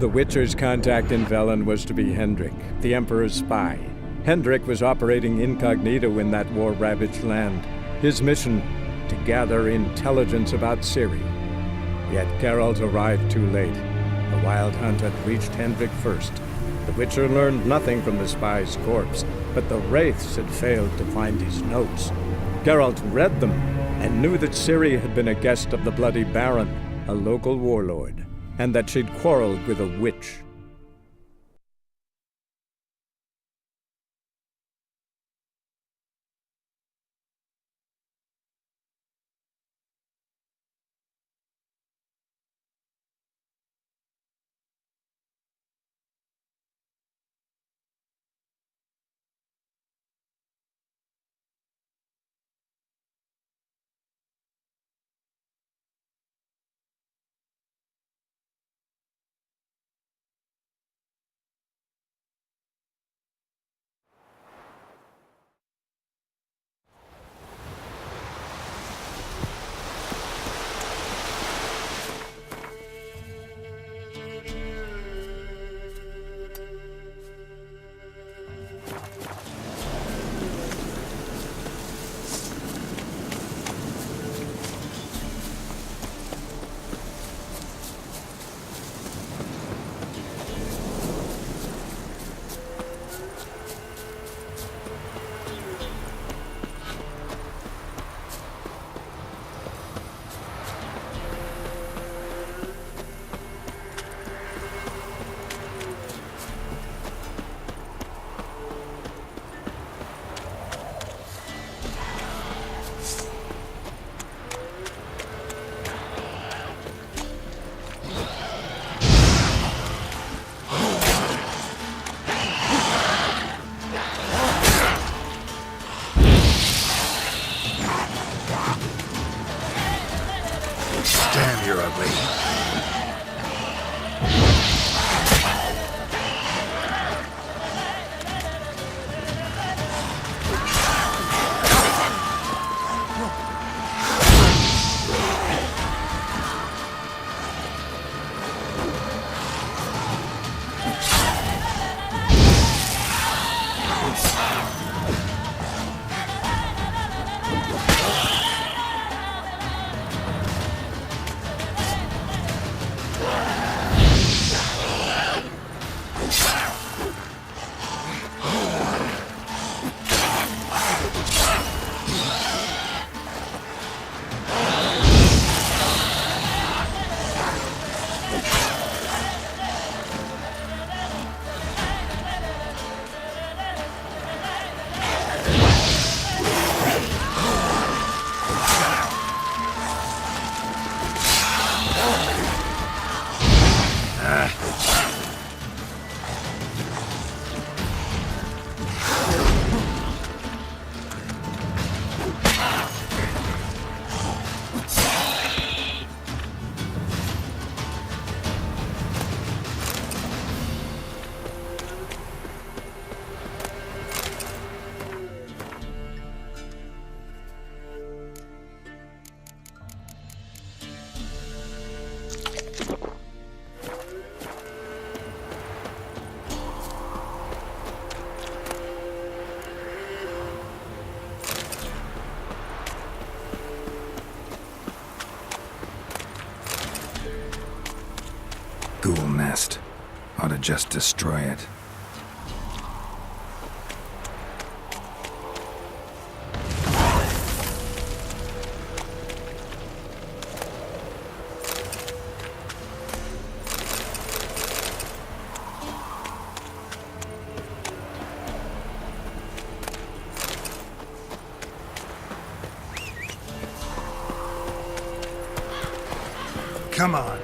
The Witcher's contact in Velen was to be Hendrik, the Emperor's spy. Hendrik was operating incognito in that war-ravaged land. His mission, to gather intelligence about Ciri. Yet Geralt arrived too late. The Wild Hunt had reached Hendrik first. The Witcher learned nothing from the spy's corpse, but the Wraiths had failed to find his notes. Geralt read them and knew that Ciri had been a guest of the Bloody Baron, a local warlord, and that she'd quarreled with a witch. Damn, you're ugly. Ghoul nest. Ought to just destroy it. Come on.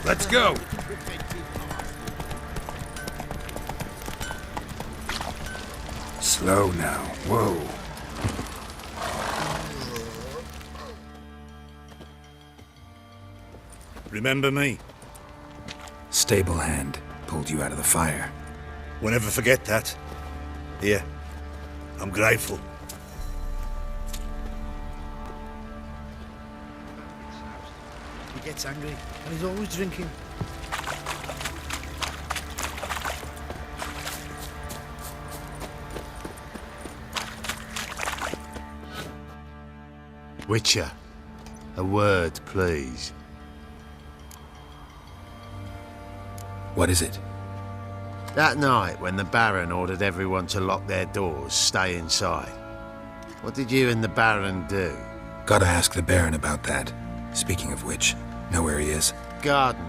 Let's go! Slow now. Whoa. Remember me? Stable hand pulled you out of the fire. We'll never forget that. Here, I'm grateful. He gets angry, and he's always drinking. Witcher, a word, please. What is it? That night when the Baron ordered everyone to lock their doors, stay inside. What did you and the Baron do? Gotta ask the Baron about that. Speaking of which, know where he is? Garden.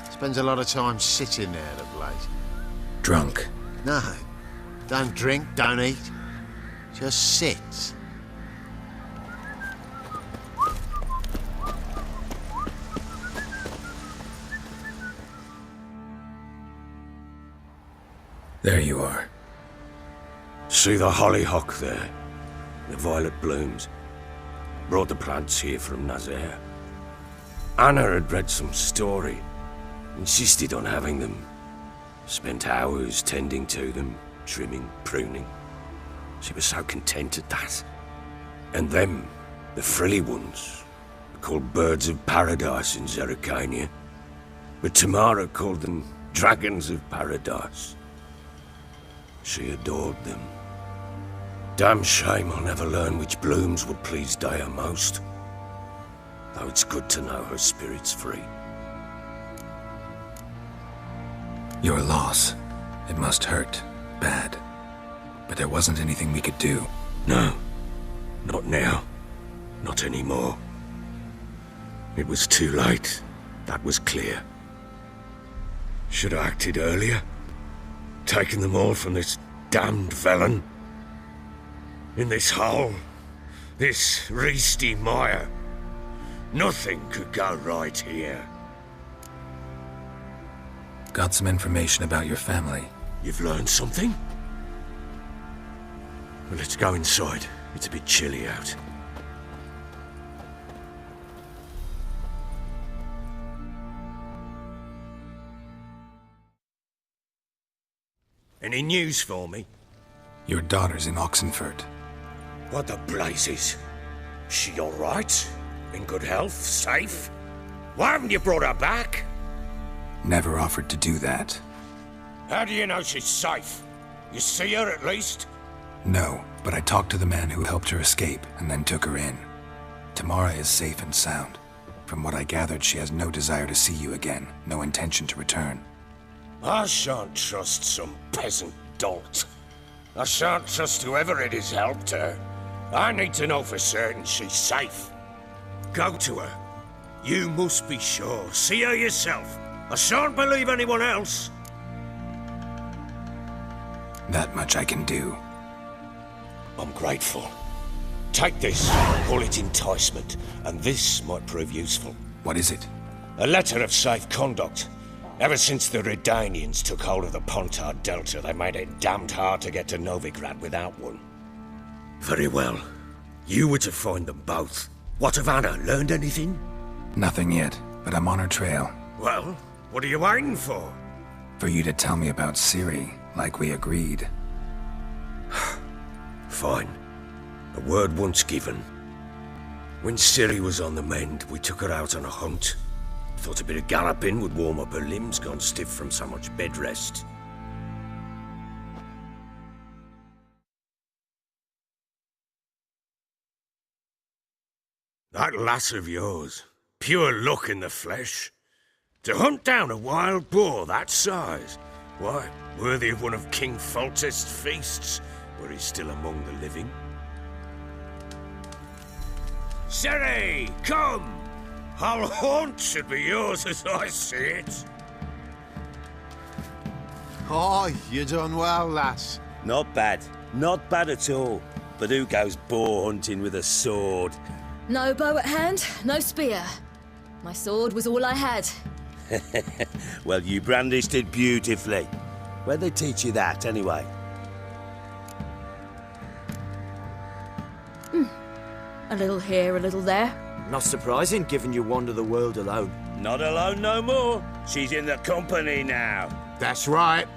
Spends a lot of time sitting there of late. Drunk. No. Don't drink, don't eat. Just sits. There you are. See the hollyhock there? The violet blooms. Brought the plants here from Nazaire. Anna had read some story. Insisted on having them. Spent hours tending to them, trimming, pruning. She was so content at that. And them, the frilly ones, are called birds of paradise in Zerrikania. But Tamara called them dragons of paradise. She adored them. Damn shame I'll never learn which blooms would please Dea most. Though it's good to know her spirit's free. Your loss. It must hurt. Bad. But there wasn't anything we could do. No. Not now. Not anymore. It was too late. That was clear. Should have acted earlier. Taken them all from this damned Velen. In this hole. This reesty mire. Nothing could go right here. Got some information about your family. You've learned something? Well, let's go inside. It's a bit chilly out. Any news for me? Your daughter's in Oxenford. What the blazes? She all right? In good health? Safe? Why haven't you brought her back? Never offered to do that. How do you know she's safe? You see her at least? No, but I talked to the man who helped her escape and then took her in. Tamara is safe and sound. From what I gathered, she has no desire to see you again, no intention to return. I shan't trust some peasant dolt. I shan't trust whoever it is helped her. I need to know for certain she's safe. Go to her. You must be sure. See her yourself. I shan't believe anyone else. That much I can do. I'm grateful. Take this, call it enticement, and this might prove useful. What is it? A letter of safe conduct. Ever since the Redanians took hold of the Pontard Delta, they made it damned hard to get to Novigrad without one. Very well. You were to find them both. What of Anna? Learned anything? Nothing yet, but I'm on her trail. Well, what are you waiting for? For you to tell me about Ciri, like we agreed. Fine. A word once given. When Ciri was on the mend, we took her out on a hunt. Thought a bit of galloping would warm up her limbs gone stiff from so much bed rest. That lass of yours, pure luck in the flesh. To hunt down a wild boar that size, why, worthy of one of King Foltest's feasts, were he still among the living. Ciri, come! Whole haunt should be yours as I see it. Oh, you done well, lass. Not bad. Not bad at all. But who goes boar hunting with a sword? No bow at hand, no spear. My sword was all I had. Well, you brandished it beautifully. Where'd they teach you that, anyway? A little here, a little there. Not surprising, given you wander the world alone. Not alone no more. She's in the company now. That's right.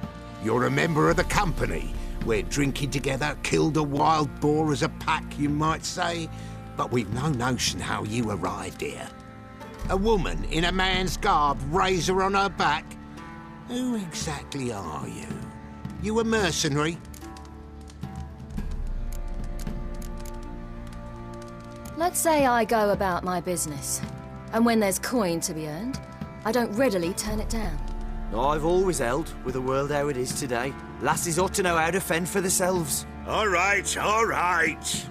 You're a member of the company. We're drinking together, killed a wild boar as a pack, you might say. But we've no notion how you arrived here. A woman in a man's garb, razor on her back. Who exactly are you? You a mercenary? Let's say I go about my business. And when there's coin to be earned, I don't readily turn it down. I've always held, with the world how it is today, lasses ought to know how to fend for themselves. All right, all right.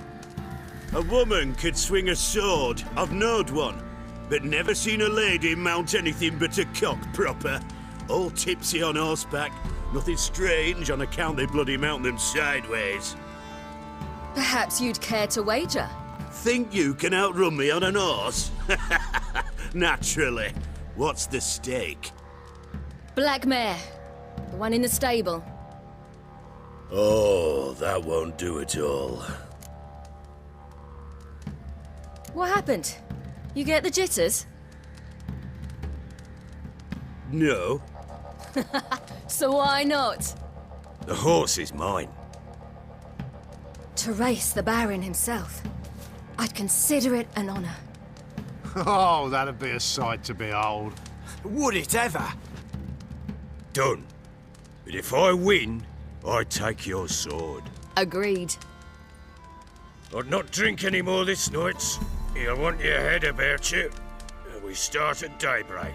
A woman could swing a sword. I've knowed one. But never seen a lady mount anything but a cock proper. All tipsy on horseback. Nothing strange on account they bloody mount them sideways. Perhaps you'd care to wager? Think you can outrun me on an horse? Naturally. What's the stake? Black mare. The one in the stable. Oh, that won't do it all. What happened? You get the jitters? No. So why not? The horse is mine. To race the Baron himself. I'd consider it an honor. Oh, that'd be a sight to behold. Would it ever? Done. But if I win, I take your sword. Agreed. I'd not drink any more this night. You'll want your head about you. We start at daybreak.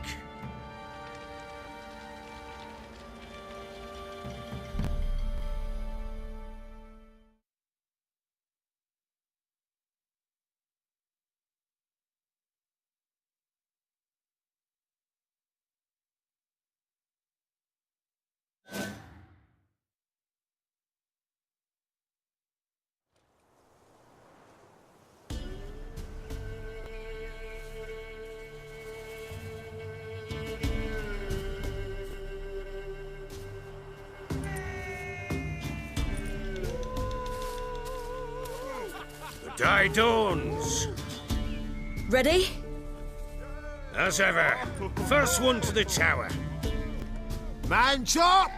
The day dawns. Ready? As ever, first one to the tower. Man chop!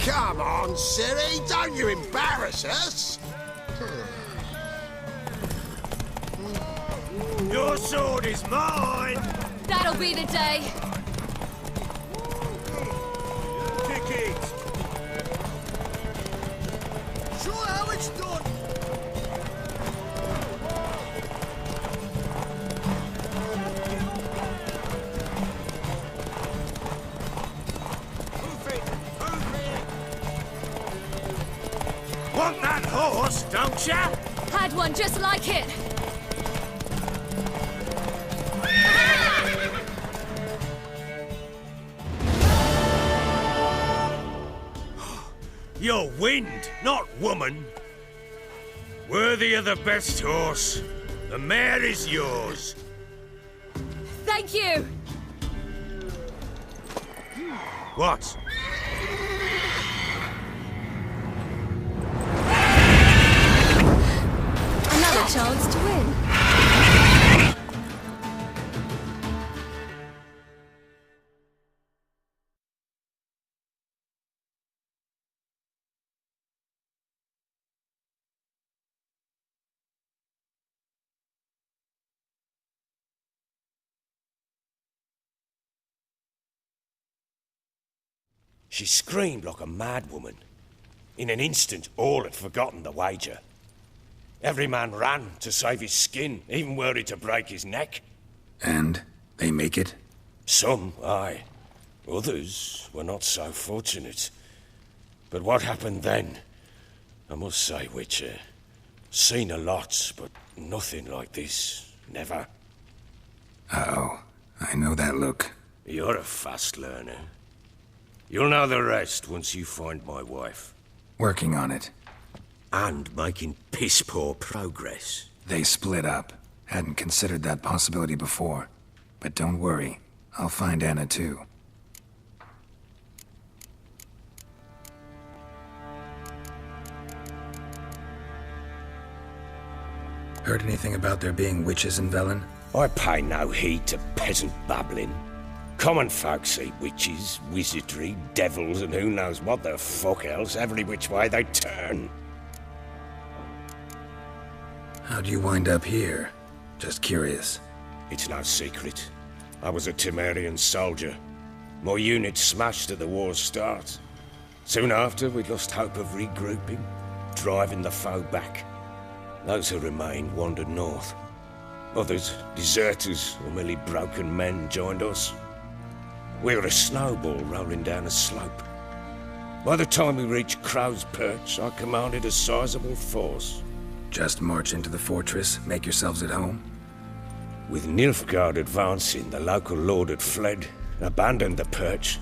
Come on, Siri, don't you embarrass us! Your sword is mine! That'll be the day. Kick it! Show how it's done! Want that horse, don't ya? Had one just like it. You're wind, not woman. Worthy of the best horse. The mare is yours. Thank you. What? Another chance to win. She screamed like a mad woman. In an instant, all had forgotten the wager. Every man ran to save his skin, even were it to break his neck. And they make it? Some, aye. Others were not so fortunate. But what happened then? I must say, Witcher, seen a lot, but nothing like this. Never. Uh-oh. I know that look. You're a fast learner. You'll know the rest once you find my wife. Working on it. And making piss-poor progress. They split up. Hadn't considered that possibility before. But don't worry, I'll find Anna too. Heard anything about there being witches in Velen? I pay no heed to peasant babbling. Common folk see witches, wizardry, devils, and who knows what the fuck else every which way they turn. How'd you wind up here? Just curious. It's no secret. I was a Temerian soldier. My unit smashed at the war's start. Soon after, we lost hope of regrouping, driving the foe back. Those who remained wandered north. Others, deserters or merely broken men, joined us. We were a snowball rolling down a slope. By the time we reached Crow's Perch, I commanded a sizable force. Just march into the fortress, make yourselves at home? With Nilfgaard advancing, the local lord had fled, abandoned the Perch.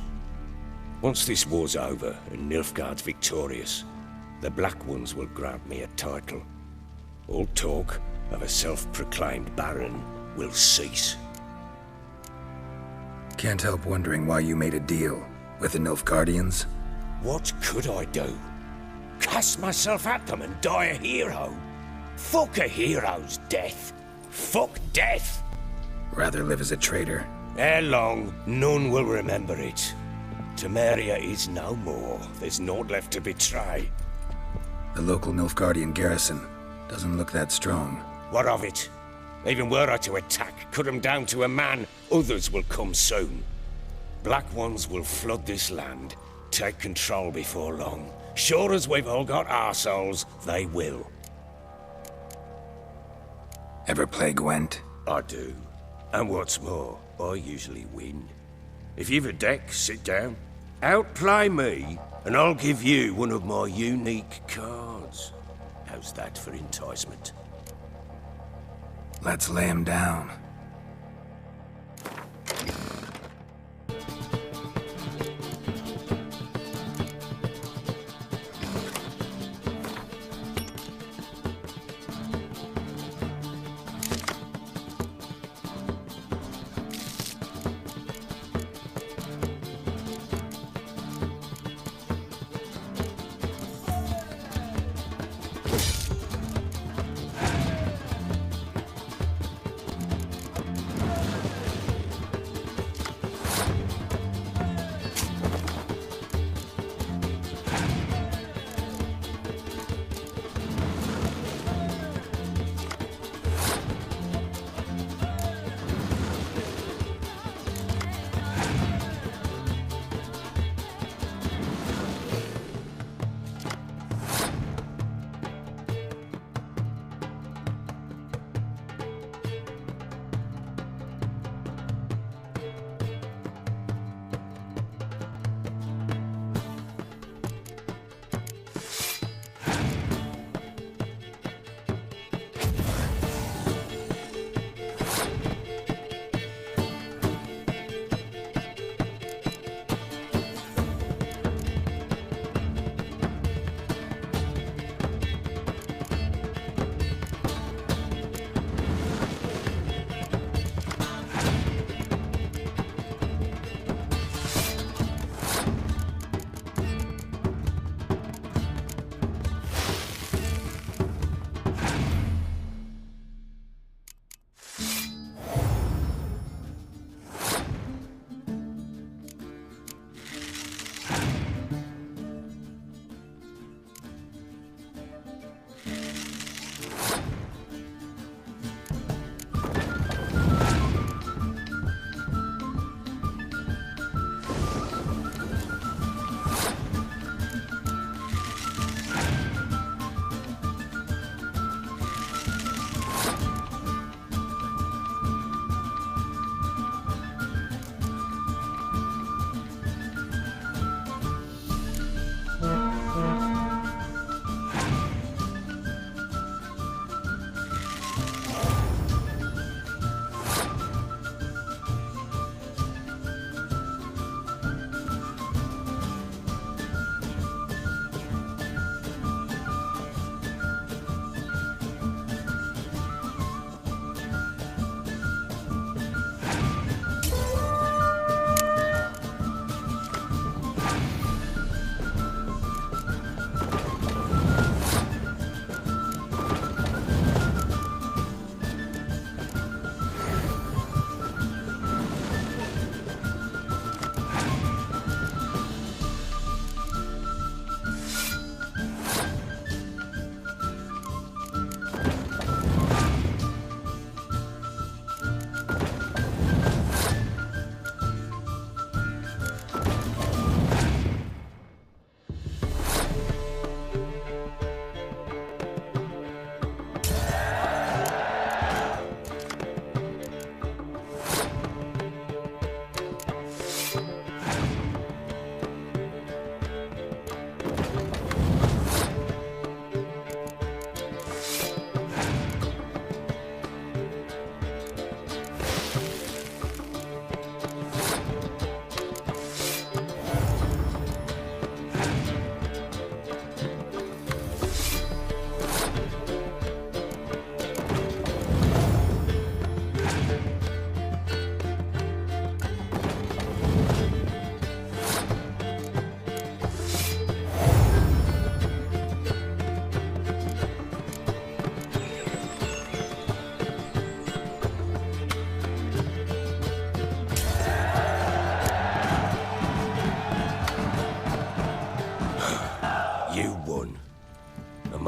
Once this war's over and Nilfgaard's victorious, the Black Ones will grant me a title. All talk of a self-proclaimed baron will cease. Can't help wondering why you made a deal with the Nilfgaardians. What could I do? Cast myself at them and die a hero? Fuck a hero's death. Fuck death. Rather live as a traitor. Ere long, none will remember it. Temeria is no more. There's naught left to betray. The local Nilfgaardian garrison doesn't look that strong. What of it? Even were I to attack, cut them down to a man, others will come soon. Black Ones will flood this land, take control before long. Sure as we've all got arseholes, they will. Ever play Gwent? I do. And what's more, I usually win. If you've a deck, sit down. Outplay me, and I'll give you one of my unique cards. How's that for enticement? Let's lay him down.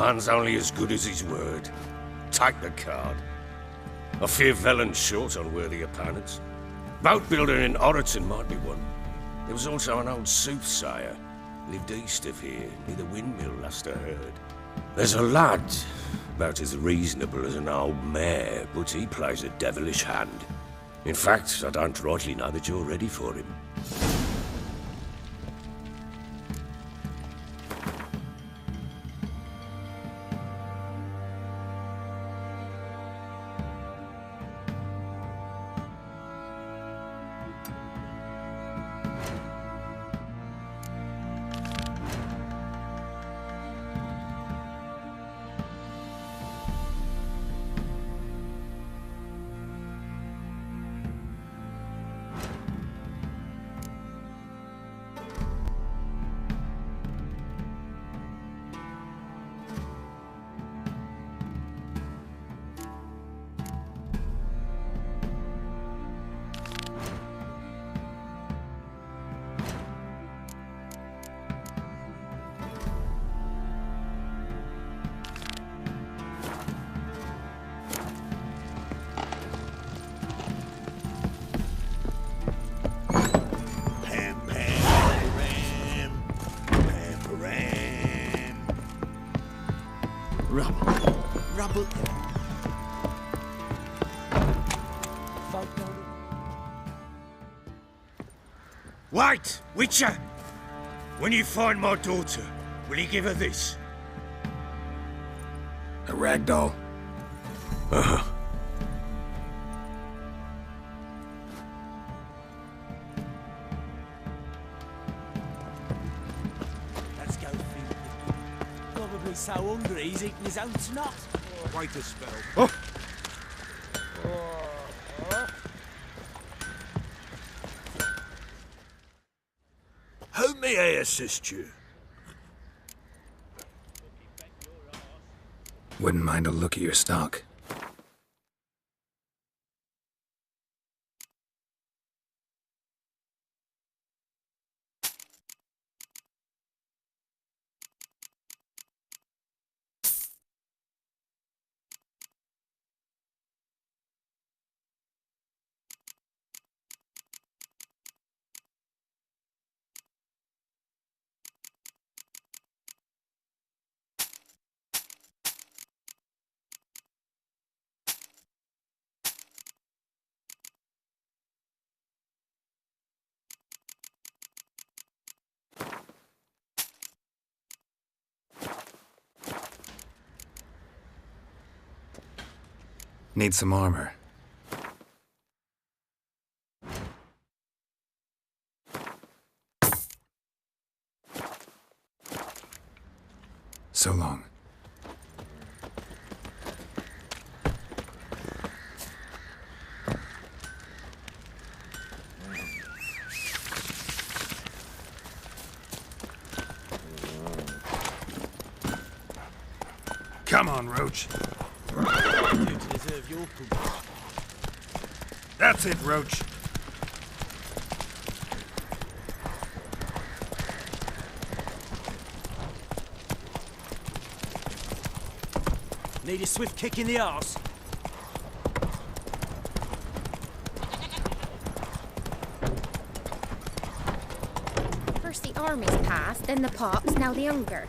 Man's only as good as his word. Take the card. I fear Velen's short on worthy opponents. Boat builder in Oroton might be one. There was also an old soothsayer. Lived east of here, near the windmill, last I heard. There's a lad, about as reasonable as an old mare, but he plays a devilish hand. In fact, I don't rightly know that you're ready for him. Rubble. Wait, Witcher! When you find my daughter, will you give her this? A rag doll. Uh-huh. Let's go, Phil. Probably so hungry he's eating his own snot. Wait a spell. Oh. How may I assist you? Wouldn't mind a look at your stock. Need some armor. So long. Come on, Roach. You deserve your goodness. That's it, Roach. Need a swift kick in the arse. First the army's passed, then the pox, now the hunger.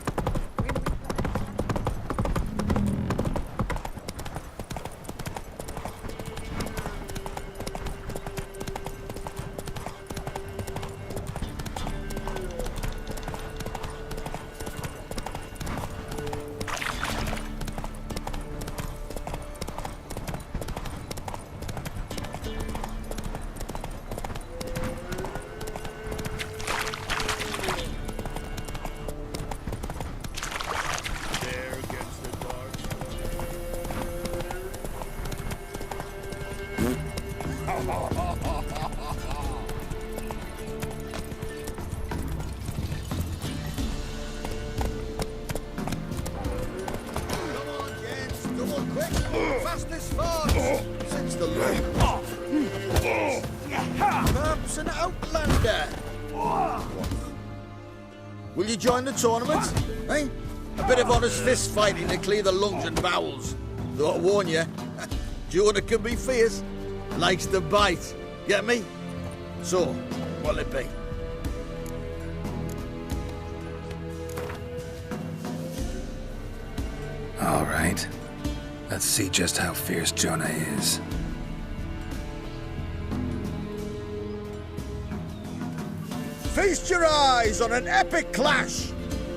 Fastest farms since the Lord. Perhaps an outlander. Will you join the tournament? Eh? A bit of honest fist fighting to clear the lungs and bowels. Though I warn you, Jonah can be fierce. Likes to bite. Get me? So, what'll it be? All right. Let's see just how fierce Jonah is. Feast your eyes on an epic clash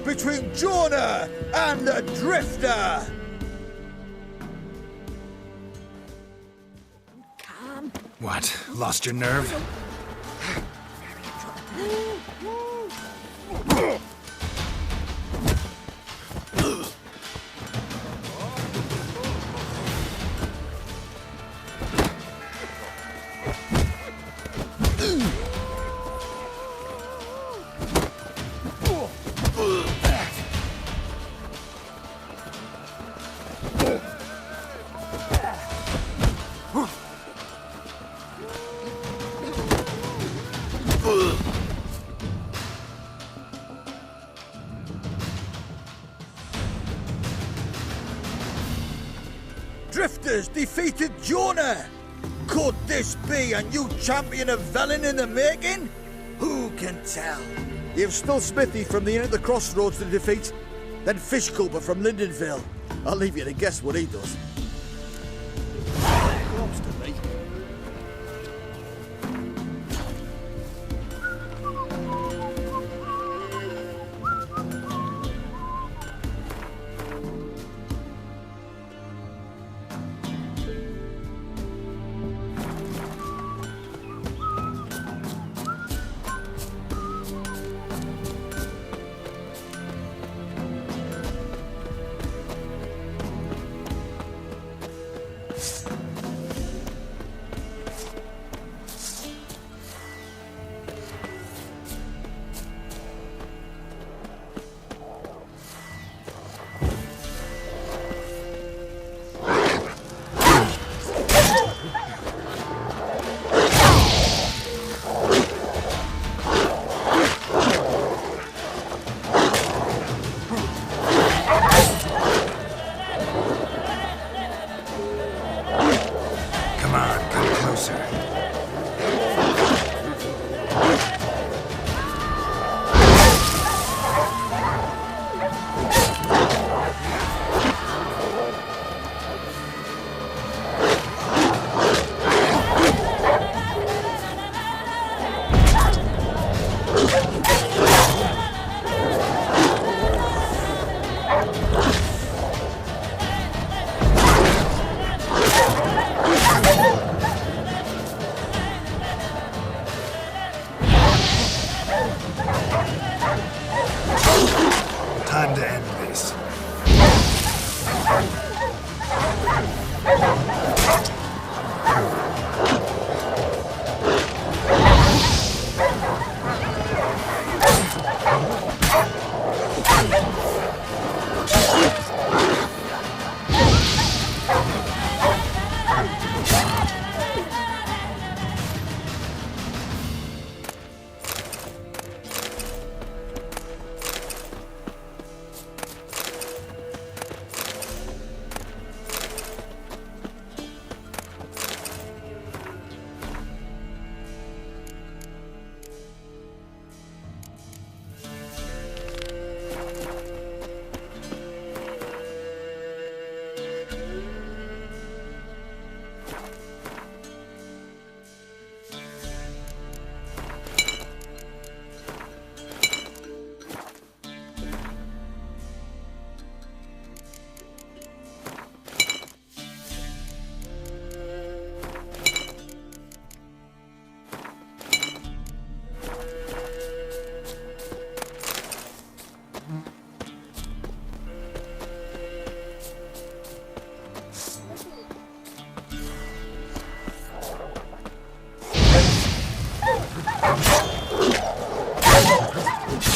between Jonah and the Drifter! What? Lost your nerve? Drifters defeated Jonah! Could this be a new champion of Velen in the making? Who can tell? You've still Smithy from the Inn at the Crossroads to defeat, then Fishculper from Lindenville. I'll leave you to guess what he does. Comes to me. Time to end this.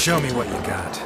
Show me what you got.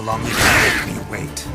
long you can make me wait.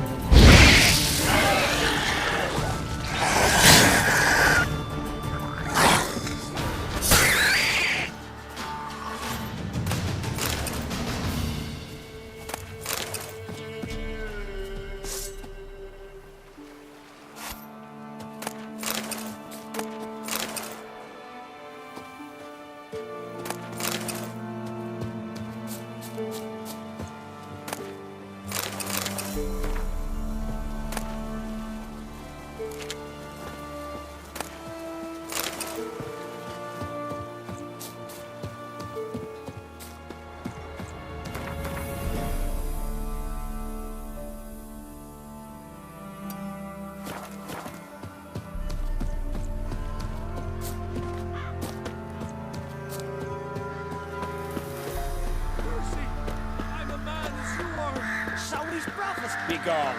Begone.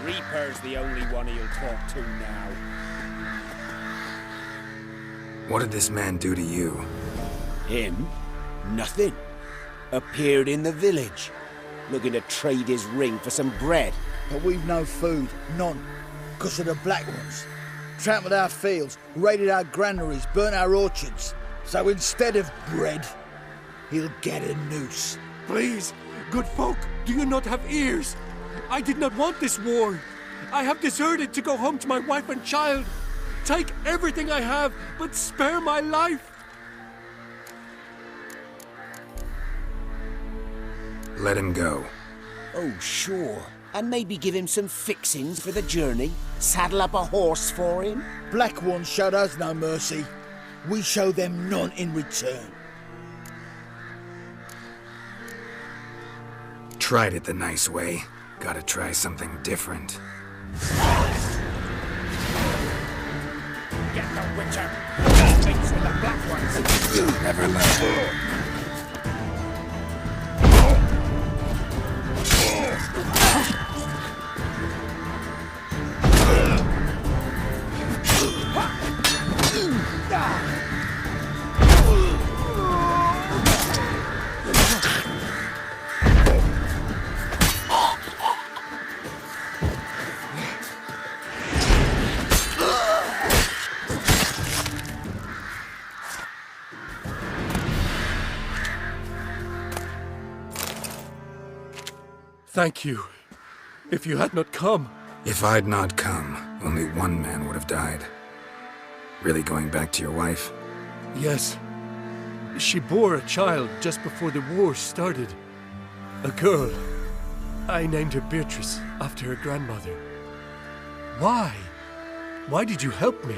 Reaper's the only one he'll talk to now. What did this man do to you? Him? Nothing. Appeared in the village, looking to trade his ring for some bread. But we've no food, none, because of the Black Ones. Trampled our fields, raided our granaries, burnt our orchards. So instead of bread, he'll get a noose. Please, good folk, do you not have ears? I did not want this war. I have deserted to go home to my wife and child. Take everything I have, but spare my life. Let him go. Oh, sure. And maybe give him some fixings for the journey. Saddle up a horse for him. Black Ones showed us no mercy. We show them none in return. Tried it the nice way. Gotta try something different. Get the Witcher! Mates with the Black Ones! Never learn. Thank you. If you had not come... If I'd not come, only one man would have died. Really going back to your wife? Yes. She bore a child just before the war started. A girl. I named her Beatrice, after her grandmother. Why? Why did you help me?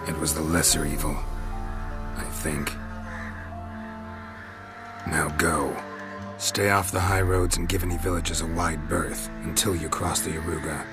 It was the lesser evil, I think. Now go. Stay off the high roads and give any villages a wide berth until you cross the Yaruga.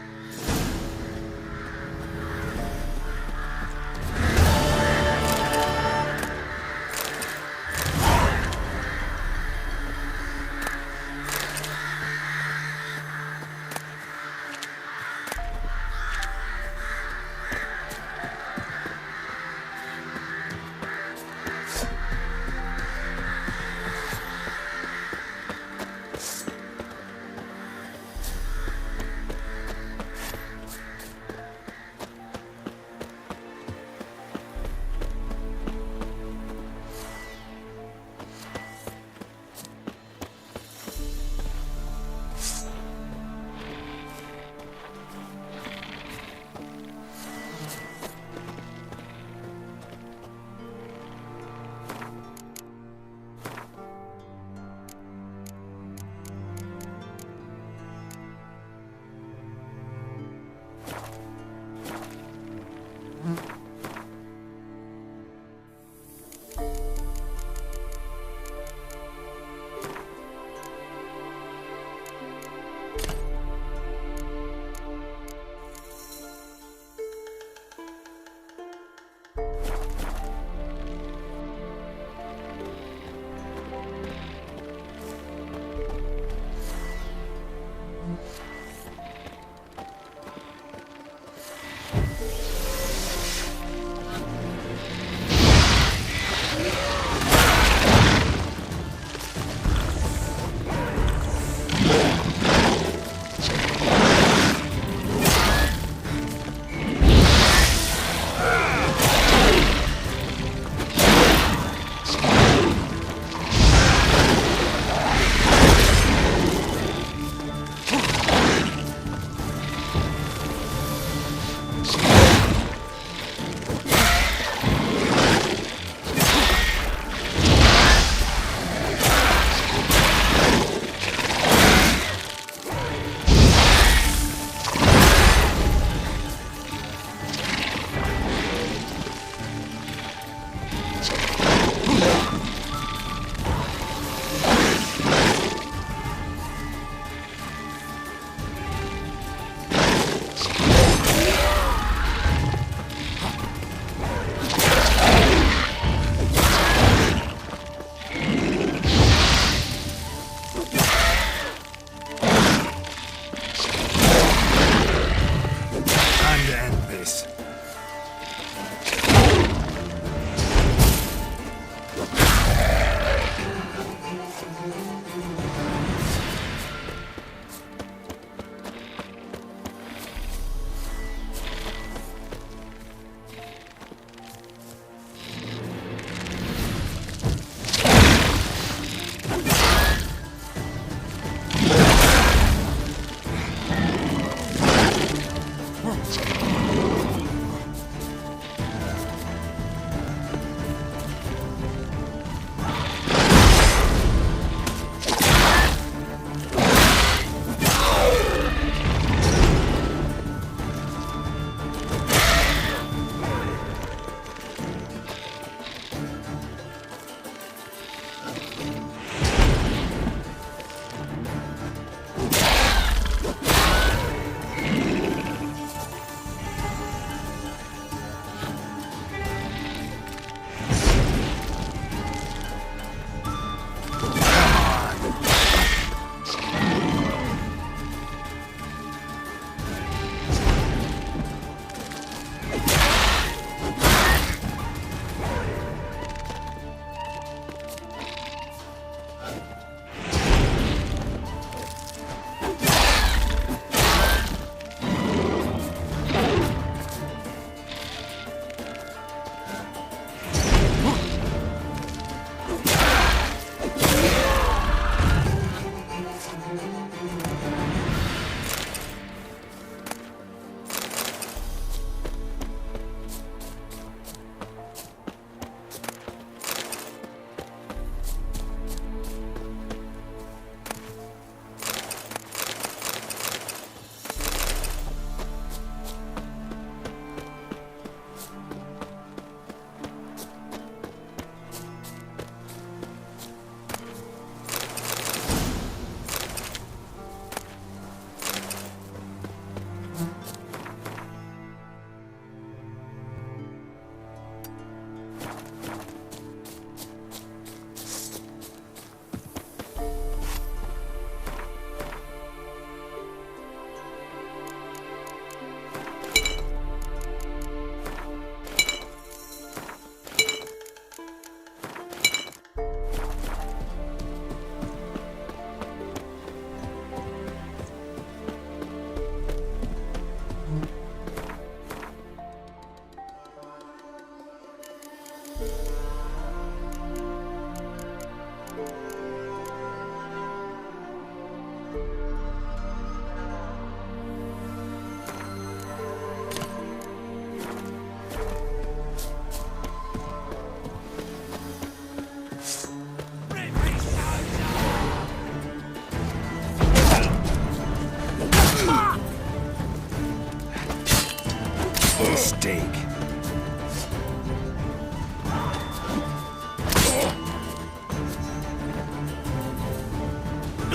mistake.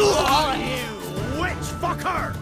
Oh, you witch fucker!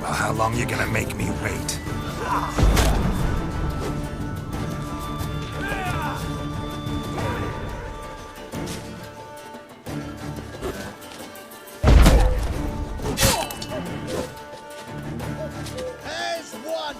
Well, how long you gonna make me wait? There's one!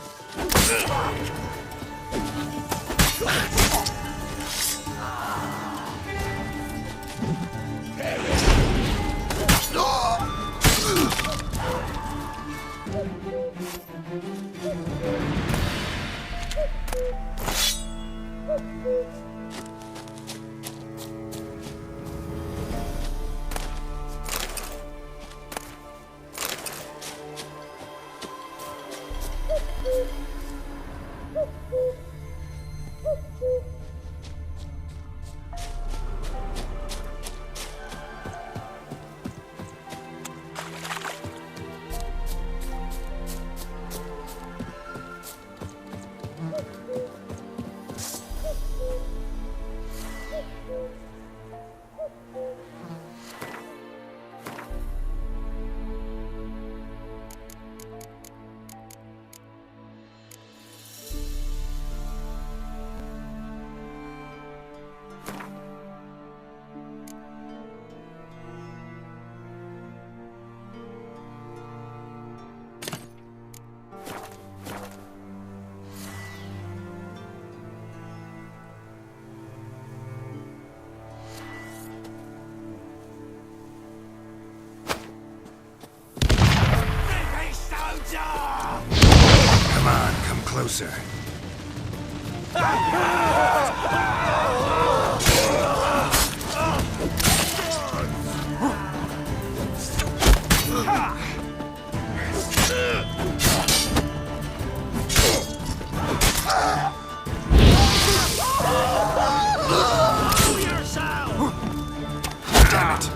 Come on, come closer. Damn it.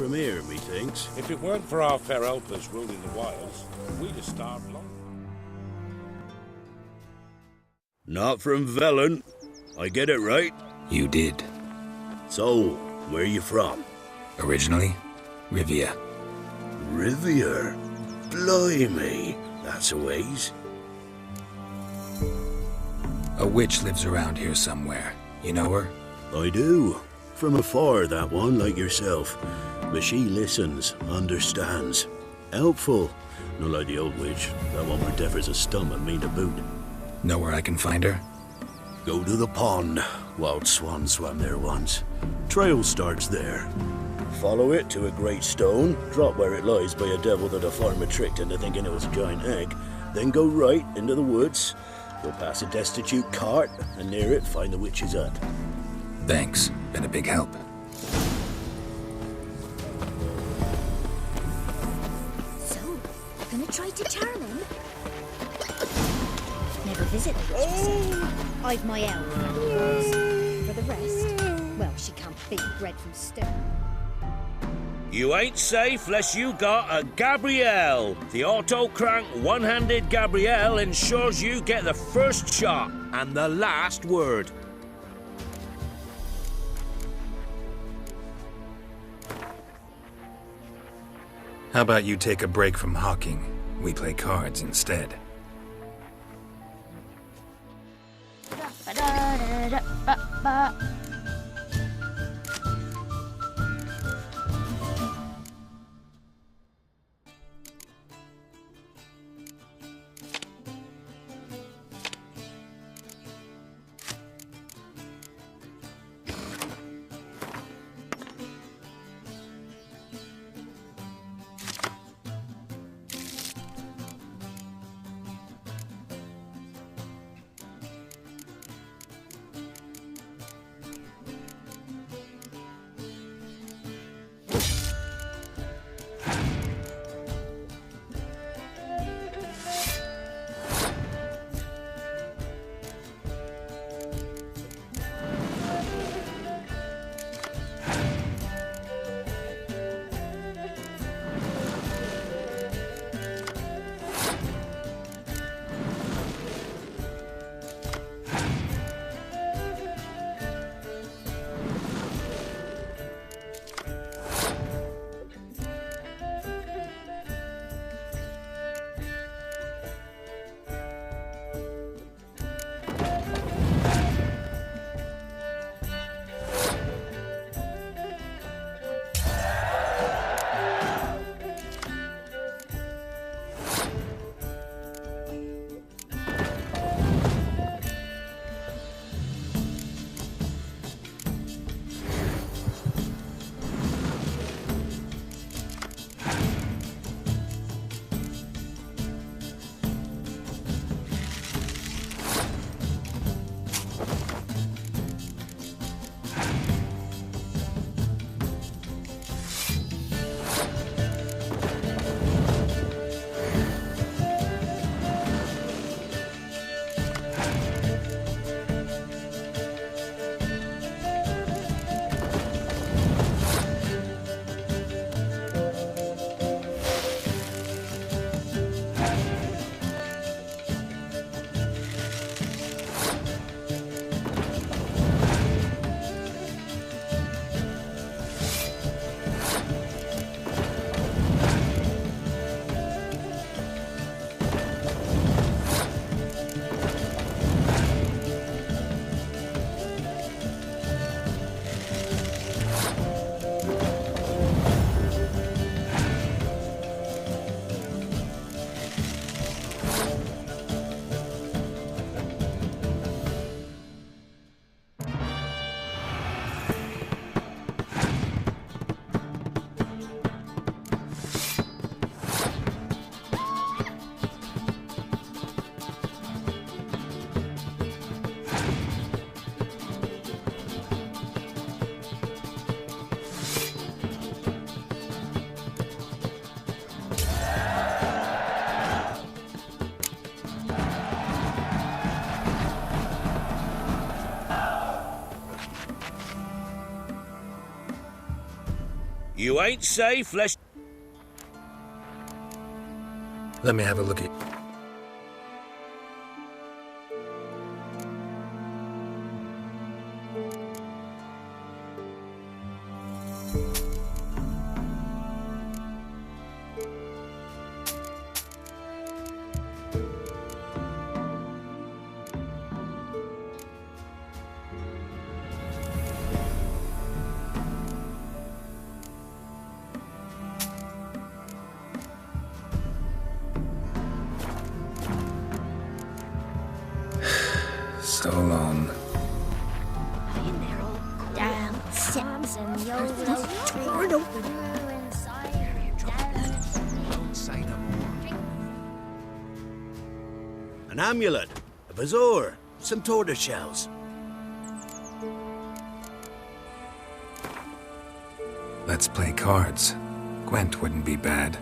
from here, methinks. If it weren't for our fair helpers ruling the wilds, we'd have starved long. Not from Velen. I get it right? You did. So, where you from? Originally, Rivia. Rivia? Blimey, that's a ways. A witch lives around here somewhere. You know her? I do. From afar, that one, like yourself. But she listens, understands. Helpful. Not like the old witch. That one were deaf as a stump and mean to boot. Know where I can find her? Go to the pond. Wild swan swam there once. Trail starts there. Follow it to a great stone, drop where it lies by a devil that a farmer tricked into thinking it was a giant egg, then go right into the woods. You'll pass a destitute cart, and near it find the witch's hut. Thanks. Been a big help. So, gonna try to charm him? Never visit the witch myself. I've my elf, for the rest, well, she can't bake bread from stone. You ain't safe less you got a Gabrielle. The auto-crank one-handed Gabrielle ensures you get the first shot and the last word. How about you take a break from hawking? We play cards instead. You ain't safe, lest... Let me have a look at... So long. Damn Sims and YOLO torn open. Don't say no more. An amulet, a bazaar, some tortoise shells. Let's play cards. Gwent wouldn't be bad.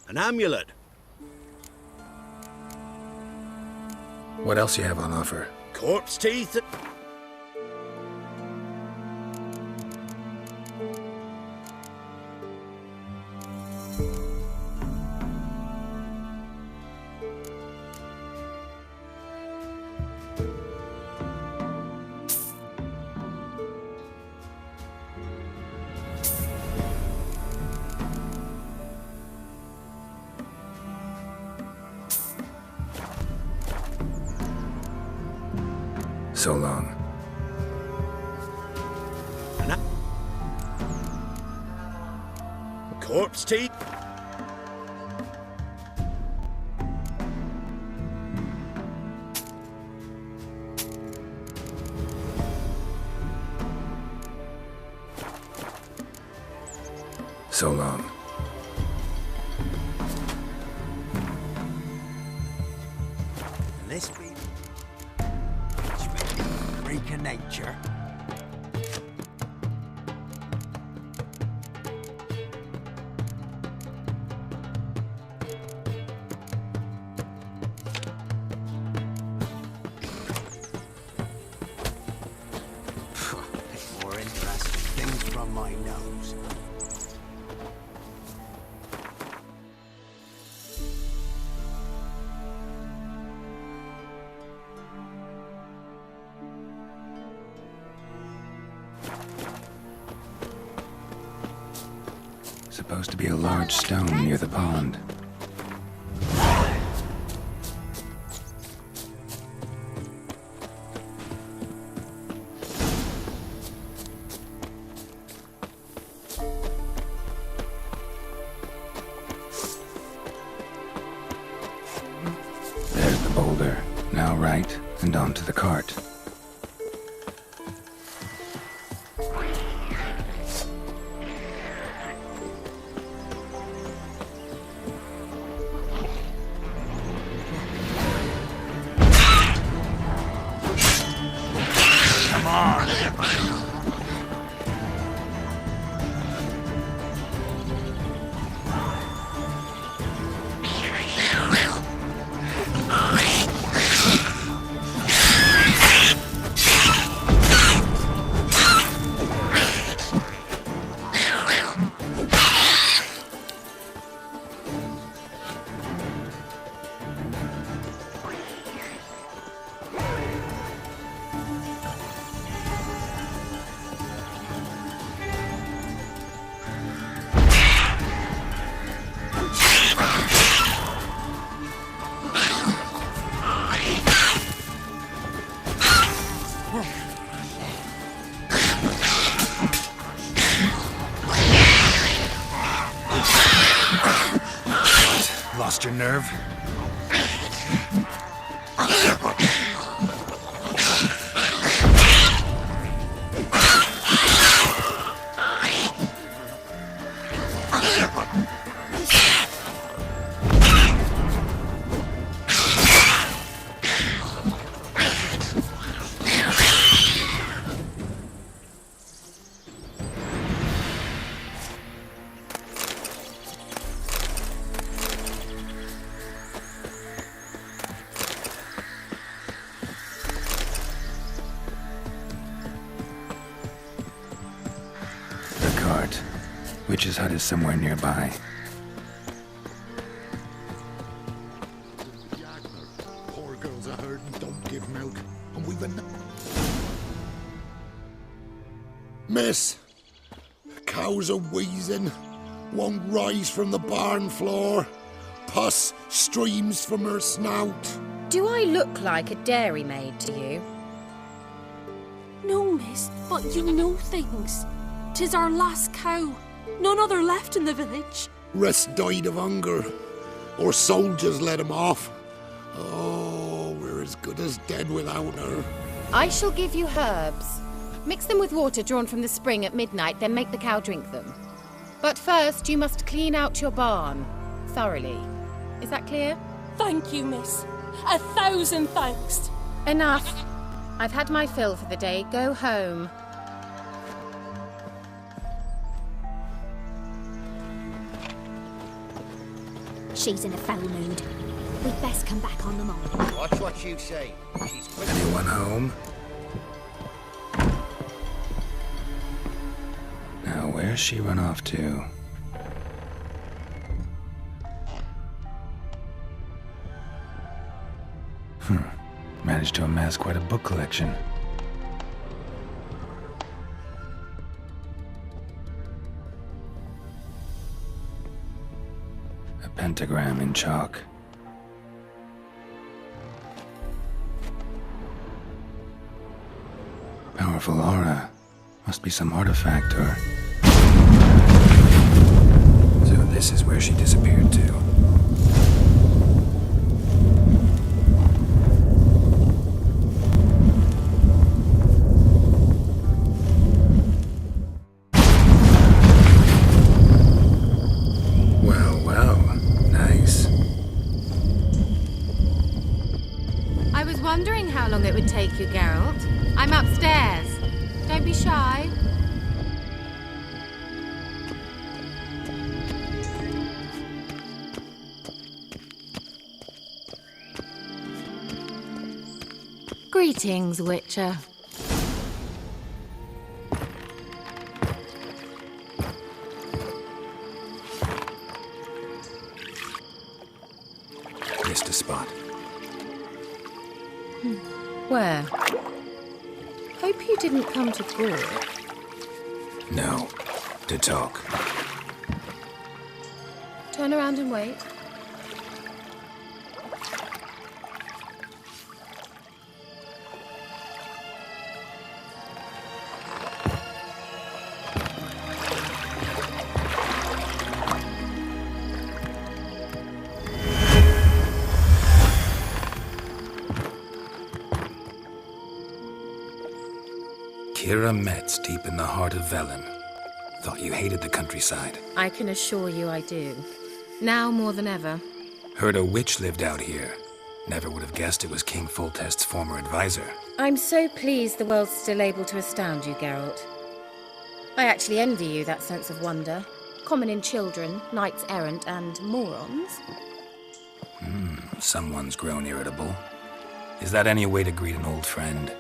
An amulet. What else you have on offer? Corpse teeth. So long. Corpse tea? So long. This be freak of nature. More interesting things from my nose. Supposed to be a large stone near the pond. There's the boulder. Now right, and onto the cart. Lost your nerve? Witch's hut is somewhere nearby. Poor girls are hurt and don't give milk. And we've been... Miss! Cows are wheezing. Won't rise from the barn floor. Pus streams from her snout. Do I look like a dairymaid to you? No, miss, but you know things. 'Tis our last cow. None other left in the village. Rest died of hunger. Or soldiers let him off. Oh, we're as good as dead without her. I shall give you herbs. Mix them with water drawn from the spring at midnight, then make the cow drink them. But first, you must clean out your barn. Thoroughly. Is that clear? Thank you, miss. 1,000 thanks. Enough. I've had my fill for the day. Go home. She's in a foul mood. We'd best come back on the morning. Watch what you say. She's quick. Anyone home? Now, where's she run off to? Managed to amass quite a book collection. A pentagram in chalk. Powerful aura. Must be some artifact or... So this is where she disappeared to. Well, well. Nice. I was wondering how long it would take you, Geralt. I'm upstairs. Don't be shy. Greetings, Witcher. Missed a spot. Where? Hope you didn't come to Gore. No. To talk. Turn around and wait. Kira Metz, deep in the heart of Velen. Thought you hated the countryside. I can assure you I do. Now more than ever. Heard a witch lived out here. Never would have guessed it was King Foltest's former advisor. I'm so pleased the world's still able to astound you, Geralt. I actually envy you that sense of wonder. Common in children, knights errant, and morons. Someone's grown irritable. Is that any way to greet an old friend?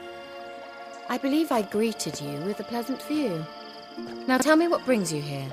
I believe I greeted you with a pleasant view. Now tell me what brings you here.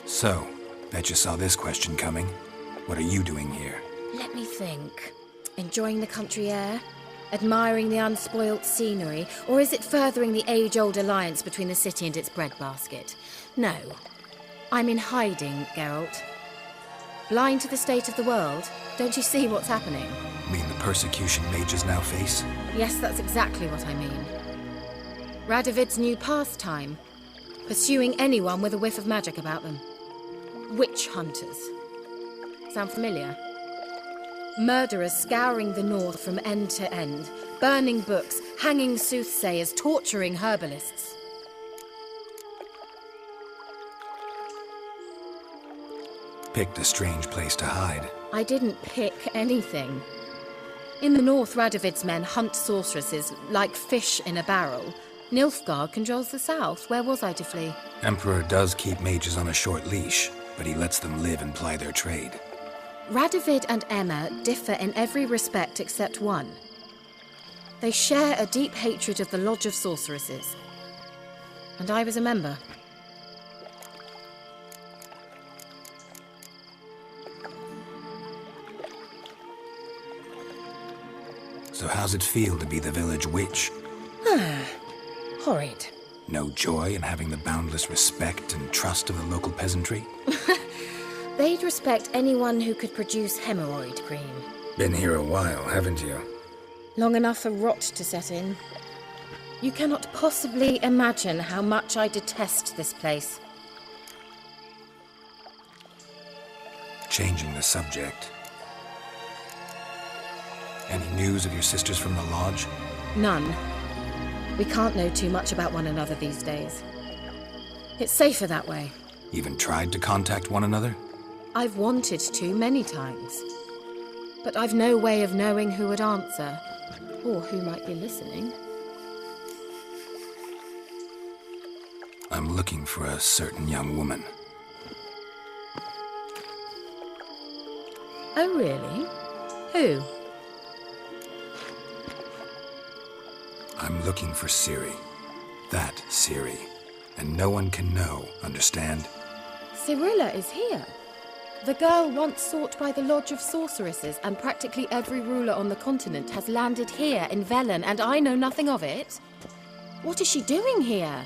So, bet you saw this question coming. What are you doing here? Let me think. Enjoying the country air? Admiring the unspoilt scenery? Or is it furthering the age-old alliance between the city and its breadbasket? No. I'm in hiding, Geralt. Blind to the state of the world? Don't you see what's happening? Mean the persecution mages now face? Yes, that's exactly what I mean. Radovid's new pastime. Pursuing anyone with a whiff of magic about them. Witch hunters. Sound familiar? Murderers scouring the north from end to end, burning books, hanging soothsayers, torturing herbalists. Picked a strange place to hide. I didn't pick anything. In the north, Radovid's men hunt sorceresses like fish in a barrel. Nilfgaard controls the south. Where was I to flee? Emperor does keep mages on a short leash, but he lets them live and ply their trade. Radovid and Emma differ in every respect except one. They share a deep hatred of the Lodge of Sorceresses. And I was a member. So how's it feel to be the village witch? Horrid. No joy in having the boundless respect and trust of the local peasantry? They'd respect anyone who could produce hemorrhoid cream. Been here a while, haven't you? Long enough for rot to set in. You cannot possibly imagine how much I detest this place. Changing the subject. Any news of your sisters from the lodge? None. We can't know too much about one another these days. It's safer that way. Even tried to contact one another? I've wanted to many times. But I've no way of knowing who would answer, or who might be listening. I'm looking for a certain young woman. Oh, really? Who? I'm looking for Ciri. That Ciri. And no one can know, understand? Cyrilla is here. The girl once sought by the Lodge of Sorceresses, and practically every ruler on the continent has landed here in Velen, and I know nothing of it. What is she doing here?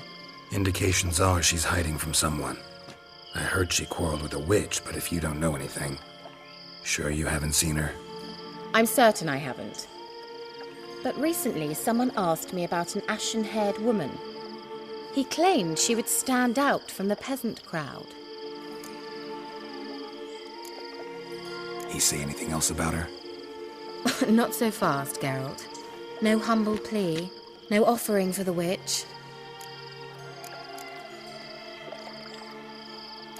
Indications are she's hiding from someone. I heard she quarreled with a witch, but if you don't know anything, sure you haven't seen her? I'm certain I haven't. But recently someone asked me about an ashen-haired woman. He claimed she would stand out from the peasant crowd. He say anything else about her? Not so fast, Geralt. No humble plea, no offering for the witch.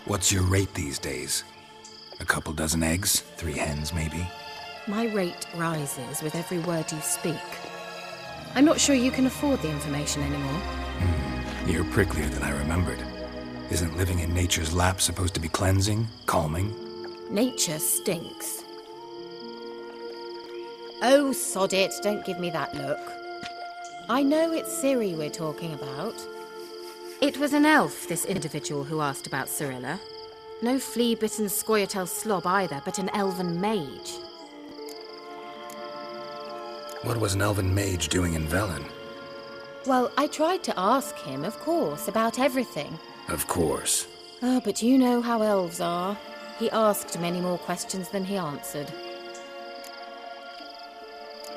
What's your rate these days? A couple dozen eggs? 3 hens, maybe? My rate rises with every word you speak. I'm not sure you can afford the information anymore. You're pricklier than I remembered. Isn't living in nature's lap supposed to be cleansing, calming? Nature stinks. Oh, sod it, don't give me that look. I know it's Ciri we're talking about. It was an elf, this individual who asked about Cyrilla. No flea-bitten Scoia'tael slob either, but an elven mage. What was an elven mage doing in Velen? Well, I tried to ask him, of course, about everything. Of course. Oh, but you know how elves are. He asked many more questions than he answered.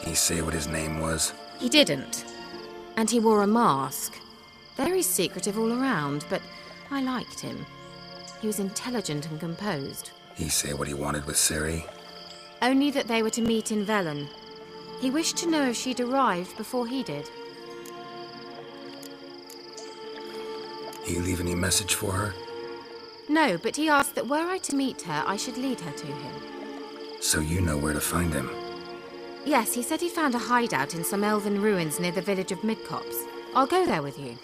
He say what his name was? He didn't. And he wore a mask. Very secretive all around, but I liked him. He was intelligent and composed. He say what he wanted with Ciri? Only that they were to meet in Velen. He wished to know if she'd arrived before he did. He leave any message for her? No, but he asked that were I to meet her, I should lead her to him. So you know where to find him? Yes, he said he found a hideout in some elven ruins near the village of Midcopse. I'll go there with you.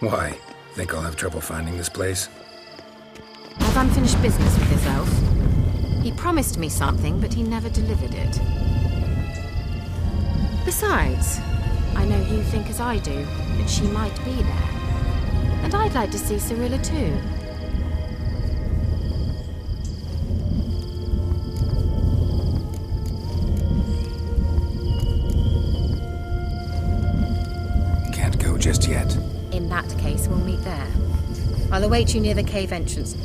Why? Think I'll have trouble finding this place? I've unfinished business with this elf. He promised me something, but he never delivered it. Besides, I know you think as I do, that she might be there. And I'd like to see Cyrilla too. Can't go just yet. In that case, we'll meet there. I'll await you near the cave entrance.